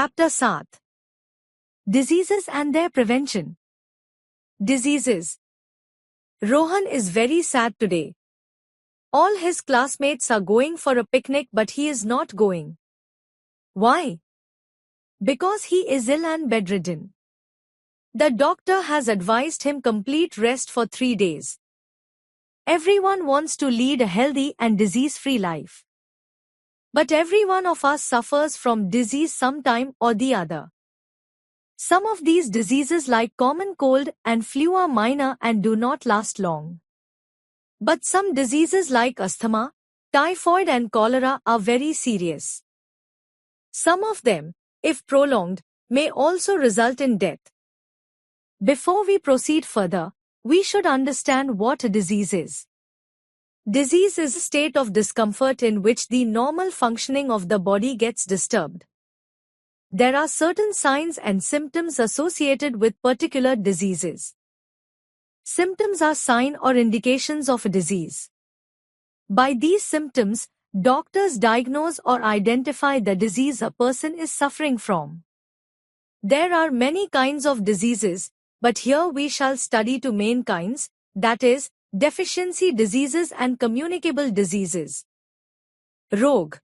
Chapter 7. Diseases and their prevention. Diseases. Rohan is very sad today. All his classmates are going for a picnic but he is not going. Why? Because he is ill and bedridden. The doctor has advised him complete rest for 3 days. Everyone wants to lead a healthy and disease-free life. But every one of us suffers from disease sometime or the other. Some of these diseases like common cold and flu are minor and do not last long. But some diseases like asthma, typhoid and cholera are very serious. Some of them, if prolonged, may also result in death. Before we proceed further, we should understand what a disease is. Disease is a state of discomfort in which the normal functioning of the body gets disturbed. There are certain signs and symptoms associated with particular diseases. Symptoms are signs or indications of a disease. By these symptoms, doctors diagnose or identify the disease a person is suffering from. There are many kinds of diseases, but here we shall study two main kinds, that is, deficiency diseases and communicable diseases. रोग.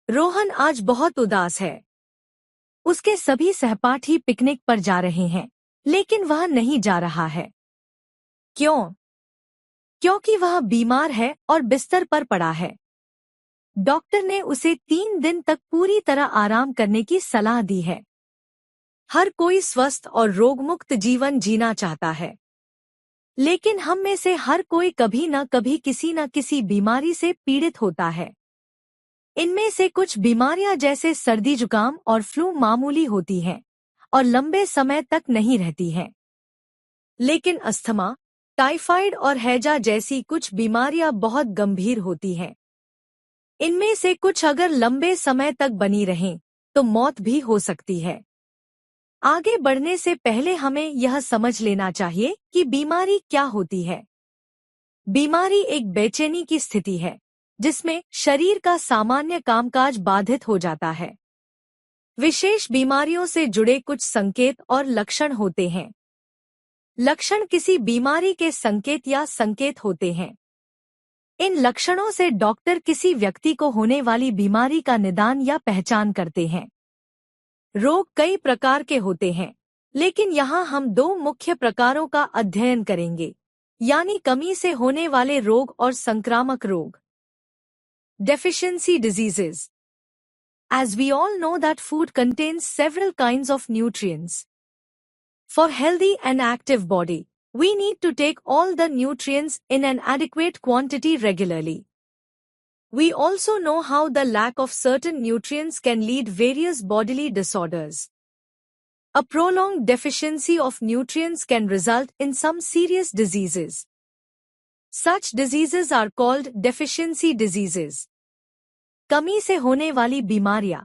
रोहन आज बहुत उदास है. उसके सभी सहपाठी picnic पर जा रहे हैं, लेकिन वह नहीं जा रहा है. क्यों? क्योंकि वह बीमार है और बिस्तर पर पड़ा है. डॉक्टर ने उसे 3 दिन तक पूरी तरह आराम करने की सलाह दी है. हर कोई स्वस्थ और रोगमुक्त जीवन जीना चाहता है. लेकिन हम में से हर कोई कभी न कभी किसी न किसी बीमारी से पीड़ित होता है. इनमें से कुछ बीमारियां जैसे सर्दी जुकाम और फ्लू मामूली होती हैं और लंबे समय तक नहीं रहती हैं. लेकिन अस्थमा, टाइफाइड और हैजा जैसी कुछ बीमारियां बहुत गंभीर होती हैं. इनमें से कुछ अगर लंबे समय तक बनी रहें तो मौत भी हो सकती है. आगे बढ़ने से पहले हमें यह समझ लेना चाहिए कि बीमारी क्या होती है. बीमारी एक बेचैनी की स्थिति है, जिसमें शरीर का सामान्य कामकाज बाधित हो जाता है. विशेष बीमारियों से जुड़े कुछ संकेत और लक्षण होते हैं. लक्षण किसी बीमारी के संकेत या संकेत होते हैं. इन लक्षणों से डॉक्टर किसी व्यक्ति को होने वाली बीमारी का निदान या पहचान करते हैं. रोग कई प्रकार के होते हैं, लेकिन यहाँ हम 2 मुख्य प्रकारों का अध्ययन करेंगे, यानी कमी से होने वाले रोग और संक्रामक रोग. Deficiency diseases. As we all know that food contains several kinds of nutrients. For healthy and active body, we need to take all the nutrients in an adequate quantity regularly. We also know how the lack of certain nutrients can lead various bodily disorders. A prolonged deficiency of nutrients can result in some serious diseases. Such diseases are called deficiency diseases. कमी से होने वाली बीमारियां.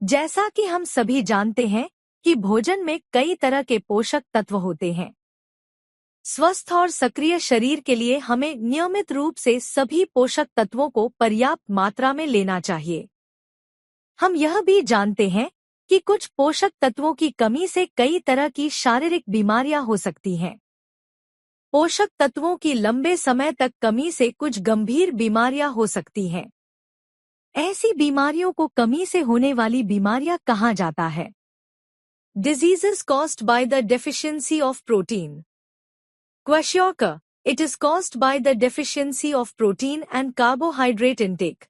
जैसा कि हम सभी जानते हैं कि भोजन में कई तरह के पोषक तत्व होते हैं. स्वस्थ और सक्रिय शरीर के लिए हमें नियमित रूप से सभी पोषक तत्वों को पर्याप्त मात्रा में लेना चाहिए. हम यह भी जानते हैं कि कुछ पोषक तत्वों की कमी से कई तरह की शारीरिक बीमारियां हो सकती हैं. पोषक तत्वों की लंबे समय तक कमी से कुछ गंभीर बीमारियां हो सकती हैं. ऐसी बीमारियों को कमी से होने वाली बीमारियां कहा जाता है. Diseases caused by the deficiency of protein. Kwashiorkor, it is caused by the deficiency of protein and carbohydrate intake.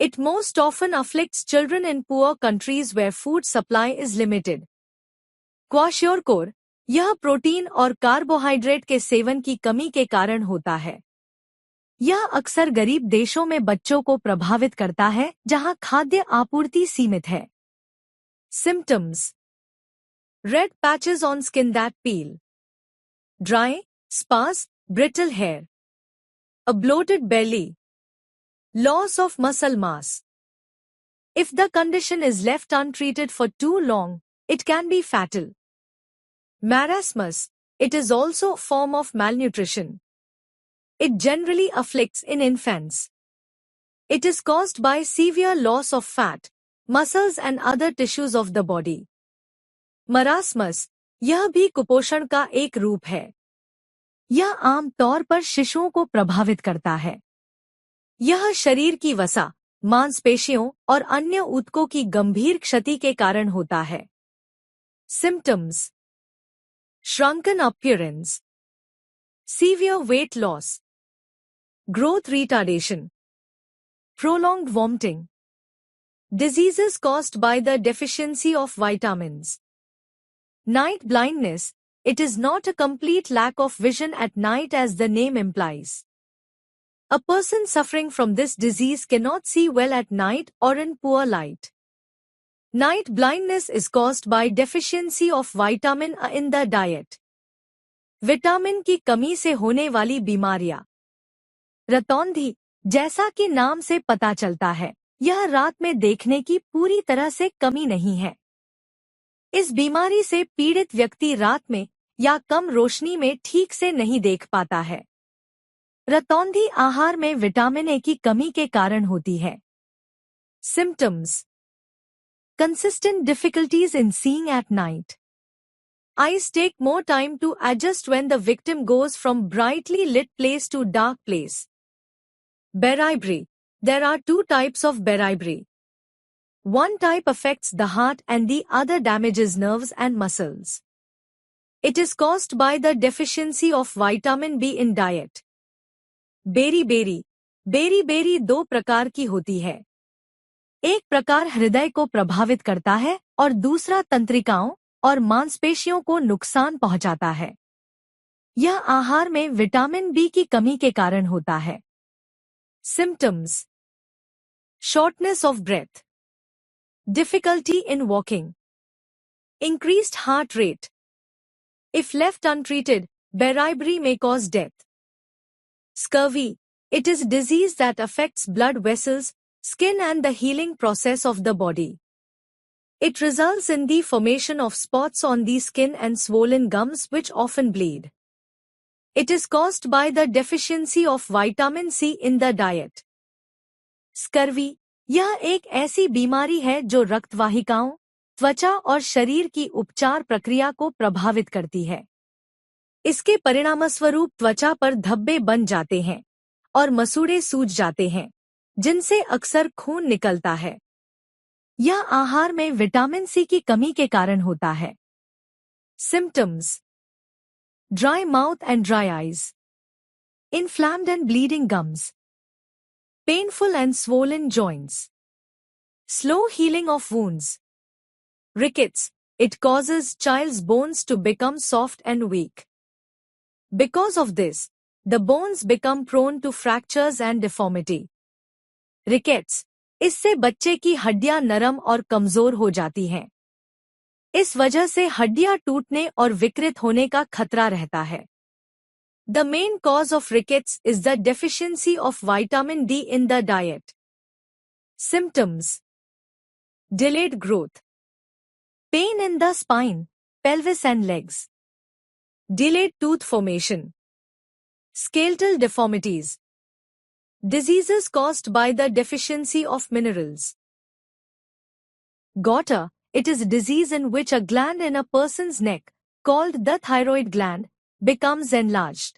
It most often afflicts children in poor countries where food supply is limited. Kwashiorkor, यह protein और carbohydrate के seven की कमी के कारण होता है. यह अक्सर गरीब देशों में बच्चों को प्रभावित करता है जहां खाद्य आपूर्ति सीमित है. Symptoms. Red patches on skin that peel. Dry, sparse, brittle hair. A bloated belly. Loss of muscle mass. If the condition is left untreated for too long, it can be fatal. Marasmus. It is also a form of malnutrition. It generally afflicts in infants. It is caused by severe loss of fat, muscles and other tissues of the body. Marasmus, यह भी कुपोषण का एक रूप है। यह आम तौर पर शिशुओं को प्रभावित करता है। यह शरीर की वसा, मांसपेशियों और अन्य ऊतकों की गंभीर क्षति के कारण होता है। Symptoms: shrunken appearance, severe weight loss, growth retardation, prolonged vomiting, diseases caused by the deficiency of vitamins. Night blindness, it is not a complete lack of vision at night as the name implies. A person suffering from this disease cannot see well at night or in poor light. Night blindness is caused by deficiency of vitamin A in the diet. Vitamin की कमी से होने वाली बीमारियां। रतौंधी, जैसा कि नाम से पता चलता है, यह रात में देखने की पूरी तरह से कमी नहीं है। इस बीमारी से पीड़ित व्यक्ति रात में या कम रोशनी में ठीक से नहीं देख पाता है। रतौंधी आहार में विटामिन ए की कमी के कारण होती है। Symptoms: consistent difficulties in seeing at night. Eyes take more time to adjust when the victim goes from brightly lit place to dark place. Beriberi. There are two types of beriberi. One type affects the heart and the other damages nerves and muscles. It is caused by the deficiency of vitamin B in diet. Beriberi, beriberi दो प्रकार की होती है। एक प्रकार हृदय को प्रभावित करता है और दूसरा तंत्रिकाओं और मांसपेशियों को नुकसान पहुंचाता है। यह आहार में विटामिन बी की कमी के कारण होता है। Symptoms: shortness of breath, difficulty in walking, increased heart rate. If left untreated, beriberi may cause death. Scurvy. It is disease that affects blood vessels, skin and the healing process of the body. It results in the formation of spots on the skin and swollen gums which often bleed. It is caused by the deficiency of vitamin C in the diet. Scurvy. यह एक ऐसी बीमारी है जो रक्तवाहिकाओं, त्वचा और शरीर की उपचार प्रक्रिया को प्रभावित करती है। इसके परिणामस्वरूप त्वचा पर धब्बे बन जाते हैं और मसूड़े सूज जाते हैं, जिनसे अक्सर खून निकलता है। यह आहार में विटामिन सी की कमी के कारण होता है। Symptoms: dry mouth and dry eyes, inflamed and bleeding gums, painful and swollen joints, slow healing of wounds. Rickets. It causes child's bones to become soft and weak. Because of this, the bones become prone to fractures and deformity. Rickets. इससे बच्चे की हड्डियां नरम और कमजोर हो जाती हैं। इस वजह से हड्डियां टूटने और विकृत होने का खतरा रहता है। The main cause of rickets is the deficiency of vitamin D in the diet. Symptoms: delayed growth, pain in the spine, pelvis and legs, delayed tooth formation, skeletal deformities, diseases caused by the deficiency of minerals. Goiter. It is a disease in which a gland in a person's neck, called the thyroid gland, becomes enlarged.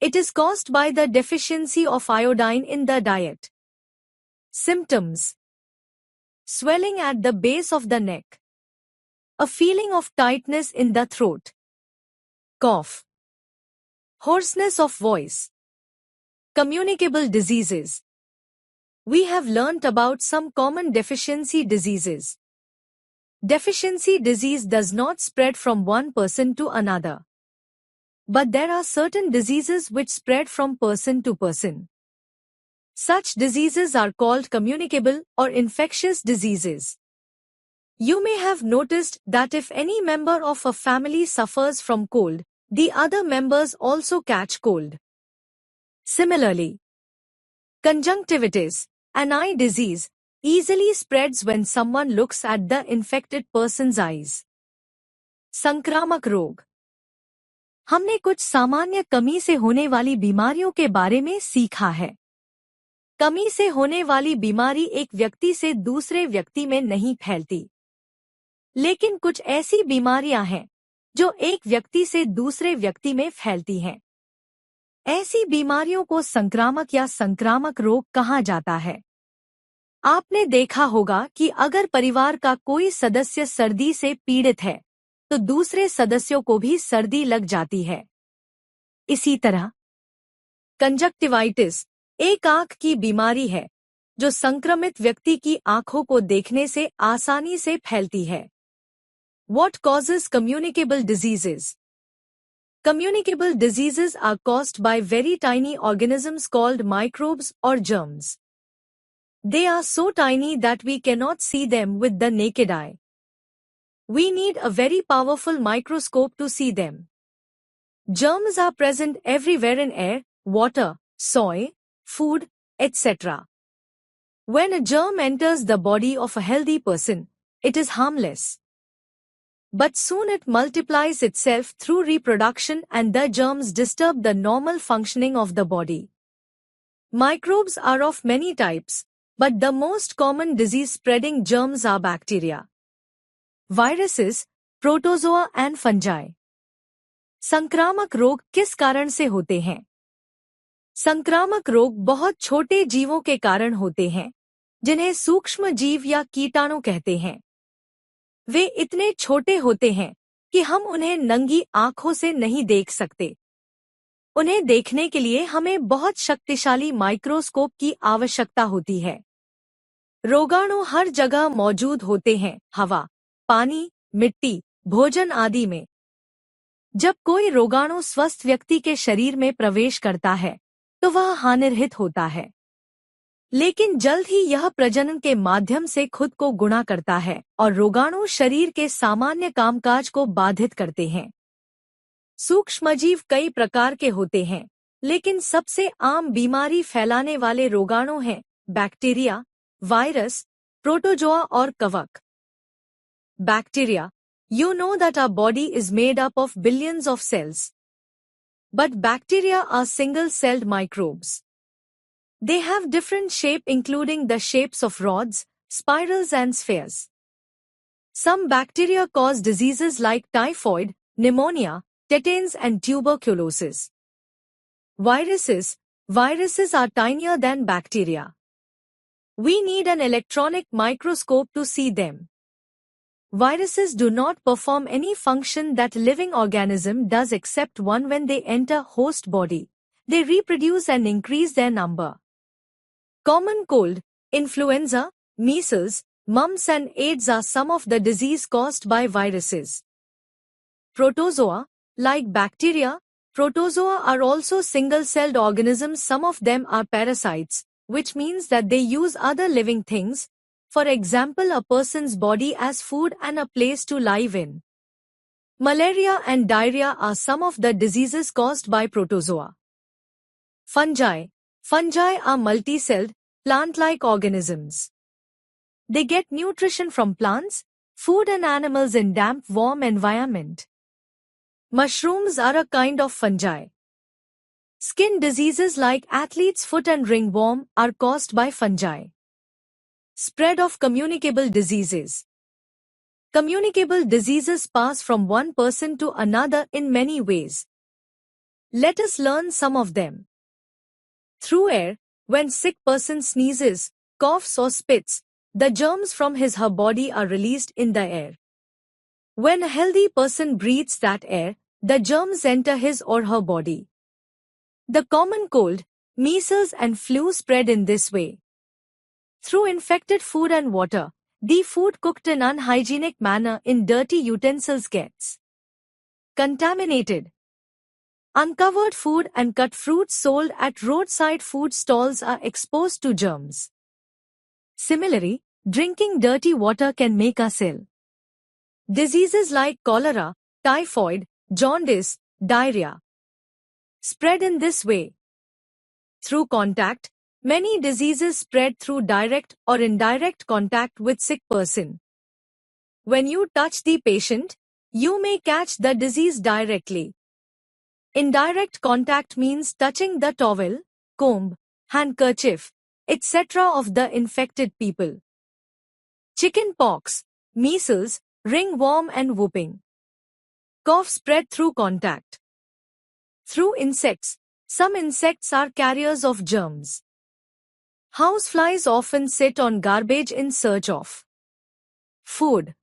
It is caused by the deficiency of iodine in the diet. Symptoms: swelling at the base of the neck, a feeling of tightness in the throat, cough, hoarseness of voice. Communicable diseases. We have learnt about some common deficiency diseases. Deficiency disease does not spread from one person to another. But there are certain diseases which spread from person to person. Such diseases are called communicable or infectious diseases. You may have noticed that if any member of a family suffers from cold, the other members also catch cold. Similarly, conjunctivitis, an eye disease, easily spreads when someone looks at the infected person's eyes. संक्रामक रोग। हमने कुछ सामान्य कमी से होने वाली बीमारियों के बारे में सीखा है। कमी से होने वाली बीमारी एक व्यक्ति से दूसरे व्यक्ति में नहीं फैलती। लेकिन कुछ ऐसी बीमारियां हैं जो एक व्यक्ति से दूसरे व्यक्ति में फैलती हैं। ऐसी बीमारियों को संक्रामक या संक्रामक रोग कहा जाता है। आपने देखा होगा कि अगर परिवार का कोई सदस्य सर्दी से पीड़ित है तो दूसरे सदस्यों को भी सर्दी लग जाती है। इसी तरह कंजक्टिवाइटिस एक आंख की बीमारी है जो संक्रमित व्यक्ति की आंखों को देखने से आसानी से फैलती है। What causes communicable diseases? Communicable diseases are caused by very tiny organisms called microbes or germs. They are so tiny that we cannot see them with the naked eye. We need a very powerful microscope to see them. Germs are present everywhere in air, water, soil, food, etc. When a germ enters the body of a healthy person, it is harmless. But soon it multiplies itself through reproduction and the germs disturb the normal functioning of the body. Microbes are of many types, but the most common disease-spreading germs are bacteria, viruses, protozoa and fungi. संक्रामक रोग किस कारण से होते हैं? संक्रामक रोग बहुत छोटे जीवों के कारण होते हैं, जिन्हें सूक्ष्म जीव या कीटाणु कहते हैं। वे इतने छोटे होते हैं कि हम उन्हें नंगी आंखों से नहीं देख सकते। उन्हें देखने के लिए हमें बहुत शक्तिशाली माइक्रोस्कोप की आवश्यकता होती है। रोगाणु हर जगह मौजूद होते हैं, हवा, पानी, मिट्टी, भोजन आदि में। जब कोई रोगाणु स्वस्थ व्यक्ति के शरीर में प्रवेश करता है तो वह हानिरहित होता है, लेकिन जल्द ही यह प्रजनन के माध्यम से खुद को गुणा करता है और रोगाणु शरीर के सामान्य कामकाज को बाधित करते हैं। सूक्ष्मजीव कई प्रकार के होते हैं, लेकिन सबसे आम बीमारी फैलाने वाले रोगाणु हैं बैक्टीरिया, वायरस, प्रोटोजोआ और कवक। Bacteria, you know that our body is made up of billions of cells. But bacteria are single-celled microbes. They have different shape including the shapes of rods, spirals and spheres. Some bacteria cause diseases like typhoid, pneumonia, tetans and tuberculosis. Viruses are tinier than bacteria. We need an electronic microscope to see them. Viruses do not perform any function that living organism does except one: when they enter host body, they reproduce and increase their number. Common cold, influenza, measles, mumps and AIDS are some of the disease caused by viruses. Protozoa, like bacteria, protozoa are also single-celled organisms. Some of them are parasites, which means that they use other living things, for example a person's body, as food and a place to live in. Malaria and diarrhea are some of the diseases caused by protozoa. Fungi are multi-celled, plant-like organisms. They get nutrition from plants, food and animals in damp, warm environment. Mushrooms are a kind of fungi. Skin diseases like athlete's foot and ringworm are caused by fungi. Spread of communicable diseases. Communicable diseases pass from one person to another in many ways. Let us learn some of them. Through air, when sick person sneezes, coughs or spits, the germs from his/her body are released in the air. When a healthy person breathes that air, the germs enter his or her body. The common cold, measles and flu spread in this way. Through infected food and water, the food cooked in unhygienic manner in dirty utensils gets contaminated. Uncovered food and cut fruits sold at roadside food stalls are exposed to germs. Similarly, drinking dirty water can make us ill. Diseases like cholera, typhoid, jaundice, diarrhea spread in this way. Through contact, many diseases spread through direct or indirect contact with sick person. When you touch the patient, you may catch the disease directly. Indirect contact means touching the towel, comb, handkerchief, etc. of the infected people. Chicken pox, measles, ringworm and whooping cough spread through contact. Through insects. Some insects are carriers of germs. Houseflies often sit on garbage in search of food.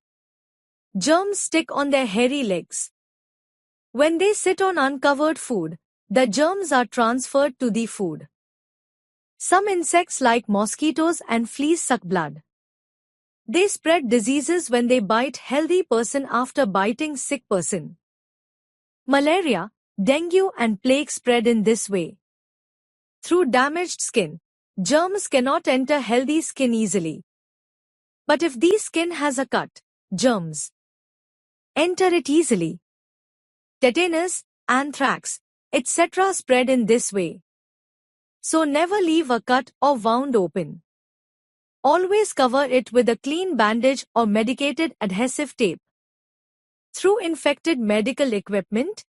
Germs stick on their hairy legs. When they sit on uncovered food, the germs are transferred to the food. Some insects like mosquitoes and fleas suck blood. They spread diseases when they bite healthy person after biting sick person. Malaria, dengue and plague spread in this way. Through damaged skin, germs cannot enter healthy skin easily. But if the skin has a cut, germs enter it easily. Tetanus, anthrax, etc. spread in this way. So never leave a cut or wound open. Always cover it with a clean bandage or medicated adhesive tape. Through infected medical equipment.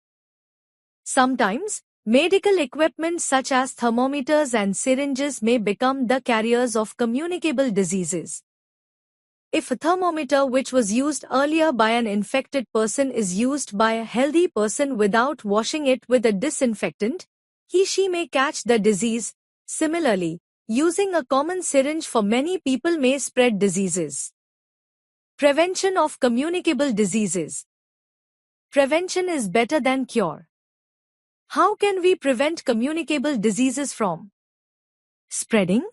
Sometimes, medical equipment such as thermometers and syringes may become the carriers of communicable diseases. If a thermometer which was used earlier by an infected person is used by a healthy person without washing it with a disinfectant, he/she may catch the disease. Similarly, using a common syringe for many people may spread diseases. Prevention of communicable diseases. Prevention is better than cure. How can we prevent communicable diseases from spreading?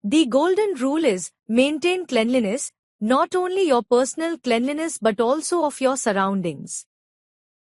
The golden rule is, maintain cleanliness, not only your personal cleanliness but also of your surroundings.